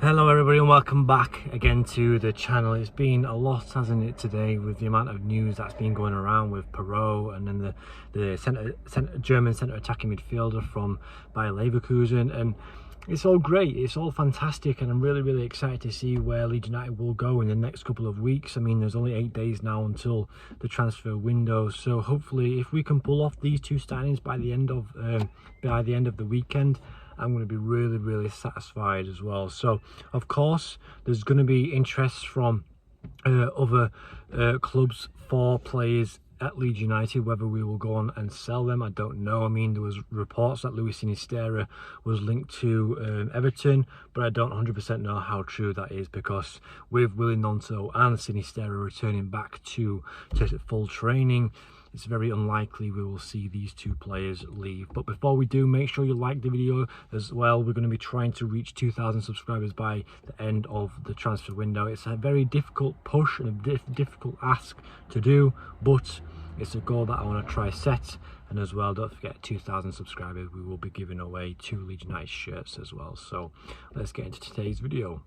Hello everybody and welcome back again to the channel. It's been a lot, hasn't it, today, with the amount of news that's been going around with Perot and then the German centre attacking midfielder from Bayer Leverkusen, and it's all great, it's all fantastic, and I'm really excited to see where Leeds United will go in the next couple of weeks. I mean, there's only 8 days now until the transfer window, so hopefully if we can pull off these two signings by the end of the weekend, I'm going to be really satisfied as well. So of course there's going to be interest from other clubs for players at Leeds United. Whether we will go on and sell them, I don't know. I mean, there was reports that Luis Sinisterra was linked to Everton, but I don't 100% know how true that is, because with Willy Gnonto and Sinisterra returning back to full training, it's very unlikely we will see these two players leave. But before we do, make sure you like the video as well. We're going to be trying to reach 2,000 subscribers by the end of the transfer window. It's a very difficult push and a difficult ask to do, but it's a goal that I want to try set. And as well, don't forget, 2,000 subscribers, we will be giving away 2 Leeds United shirts as well. So let's get into today's video.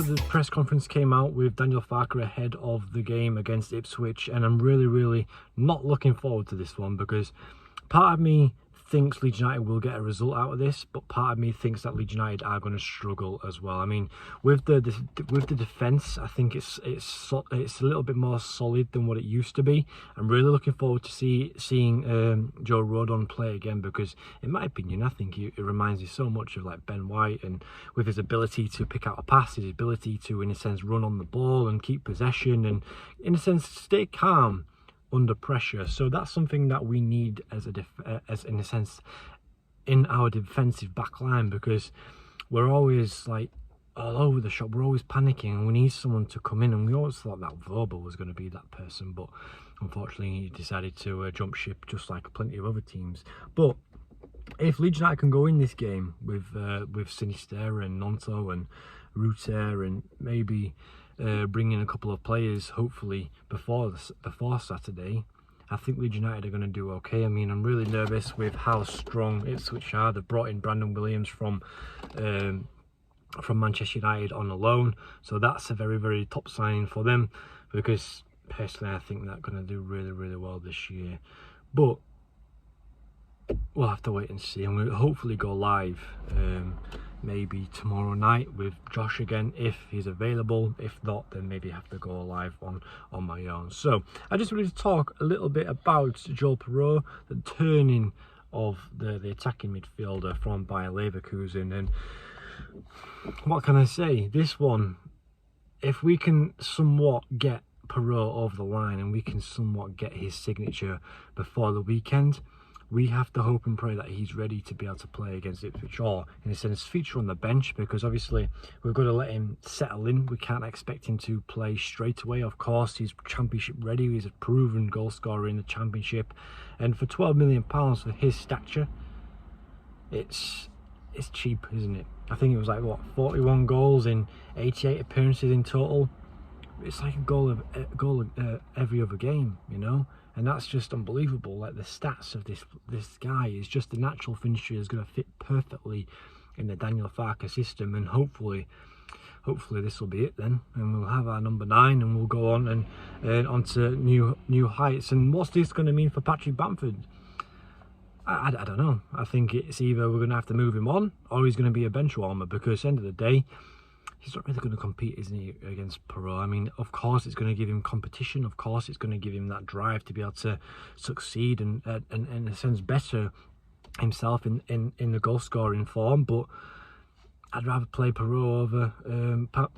The press conference came out with Daniel Farke ahead of the game against Ipswich, and I'm really not looking forward to this one, because part of me thinks Leeds United will get a result out of this, but part of me thinks that Leeds United are going to struggle as well. I mean, with the defence, I think it's a little bit more solid than what it used to be. I'm really looking forward to seeing Joe Rodon play again, because in my opinion, I think it reminds me so much of like Ben White, and with his ability to pick out a pass, his ability to, in a sense, run on the ball and keep possession, and in a sense stay calm under pressure. So that's something that we need as in a sense in our defensive back line, because we're always like all over the shop, we're always panicking, and we need someone to come in. And we always thought that Voba was going to be that person, but unfortunately he decided to jump ship, just like plenty of other teams. But if Leeds United can go in this game with Sinisterra and Gnonto and Ruter, and maybe bring in a couple of players hopefully before Saturday, I think Leeds United are going to do okay. I mean, I'm really nervous with how strong Ipswich are. They've brought in Brandon Williams from Manchester United on a loan, so that's a very top signing for them, because personally I think they're going to do really well this year. But we'll have to wait and see, and we'll hopefully go live maybe tomorrow night with Josh again if he's available. If not, then maybe have to go live on my own. So I just wanted to talk a little bit about Joel Perot, the turning of the attacking midfielder from Bayer Leverkusen. And what can I say? This one, if we can somewhat get Perot over the line and we can somewhat get his signature before the weekend, we have to hope and pray that he's ready to be able to play against Ipswich, or in a sense feature on the bench, because obviously we've got to let him settle in. We can't expect him to play straight away. Of course, he's championship ready, he's a proven goal scorer in the championship, and for £12 million for his stature, it's cheap, isn't it? I think it was like, what, 41 goals in 88 appearances in total. It's like a goal every other game, you know, and that's just unbelievable. Like, the stats of this guy is just the natural finisher, is going to fit perfectly in the Daniel Farke system, and hopefully this will be it then, and we'll have our number 9, and we'll go on and onto new heights. And what's this going to mean for Patrick Bamford? I don't know. I think it's either we're going to have to move him on, or he's going to be a bench warmer, because at the end of the day, he's not really going to compete, isn't he, against Perot? I mean, of course it's going to give him competition, of course it's going to give him that drive to be able to succeed and in a sense better himself in the goal scoring form, but I'd rather play Perot over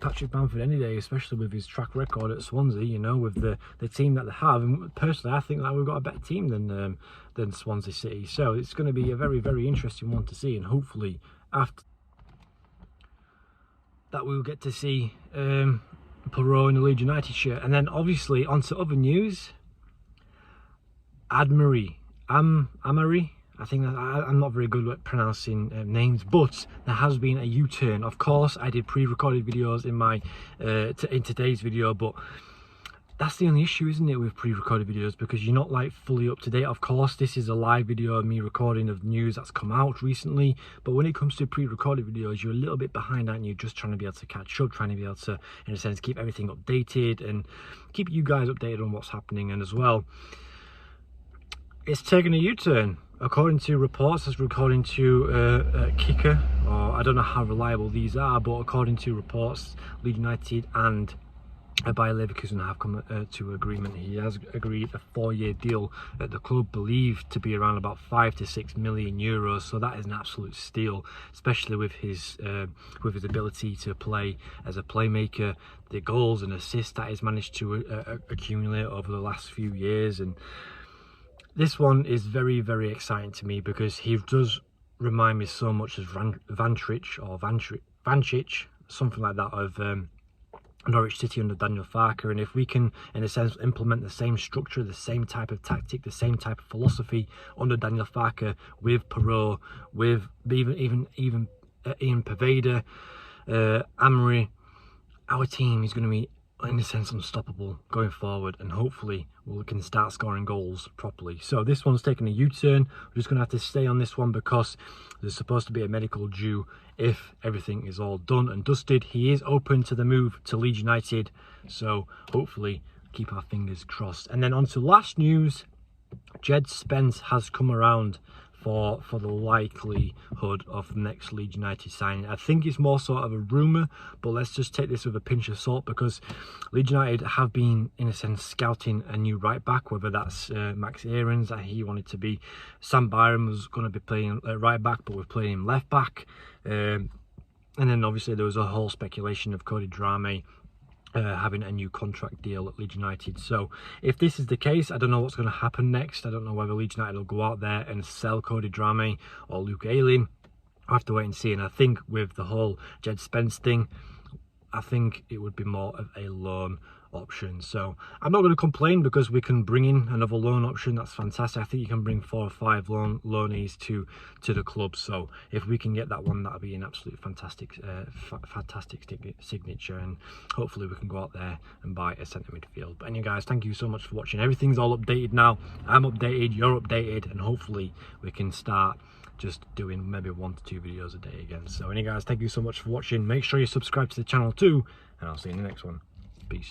Patrick Bamford any day, especially with his track record at Swansea, you know, with the team that they have. And personally, I think that we've got a better team than Swansea City, so it's going to be a very interesting one to see, and hopefully after that we'll get to see Perot in the Leeds United shirt. And then obviously onto other news. Amiri, I think that I'm not very good at pronouncing names, but there has been a U-turn. Of course, I did pre-recorded videos in my in today's video, but that's the only issue, isn't it, with pre-recorded videos, because you're not like fully up to date. Of course, this is a live video of me recording of news that's come out recently, but when it comes to pre-recorded videos, you're a little bit behind, aren't you? Just trying to be able to catch up, trying to be able to, in a sense, keep everything updated and keep you guys updated on what's happening. And as well, it's taken a U-turn. According to reports, according to Kicker, or I don't know how reliable these are, but according to reports, Leeds United and Bayer Leverkusen have come to agreement. He has agreed a 4-year deal at the club, believed to be around about 5 to 6 million euros. So that is an absolute steal, especially with his ability to play as a playmaker, the goals and assists that he's managed to accumulate over the last few years. And this one is very, very exciting to me because he does remind me so much of Vancic, something like that, of Norwich City under Daniel Farke. And if we can, in a sense, implement the same structure, the same type of tactic, the same type of philosophy under Daniel Farke with Perot, with even Ian Paveda, Amiri, our team is going to be, in a sense, unstoppable going forward, and hopefully we can start scoring goals properly. So this one's taking a U-turn. We're just going to have to stay on this one because there's supposed to be a medical due if everything is all done and dusted. He is open to the move to Leeds United, so hopefully keep our fingers crossed. And then on to last news, Jed Spence has come around for the likelihood of next Leeds United signing. I think it's more sort of a rumour, but let's just take this with a pinch of salt, because Leeds United have been, in a sense, scouting a new right back, whether that's Max Aarons, that he wanted to be. Sam Byron was going to be playing right back, but we're playing him left back. And then obviously there was a whole speculation of Cody Drame having a new contract deal at Leeds United. So if this is the case, I don't know what's going to happen next. I don't know whether Leeds United will go out there and sell Cody Drame or Luke Ayling. I'll have to wait and see. And I think with the whole Jed Spence thing, I think it would be more of a loan option. So I'm not going to complain because we can bring in another loan option. That's fantastic. I think you can bring 4 or 5 loanees to the club. So if we can get that one, that'll be an absolute fantastic signature, and hopefully we can go out there and buy a centre midfield. But anyway, guys, thank you so much for watching. Everything's all updated now. I'm updated, you're updated, and hopefully we can start just doing maybe 1 to 2 videos a day again. So anyway, guys, thank you so much for watching. Make sure you subscribe to the channel too, and I'll see you in the next one. Peace.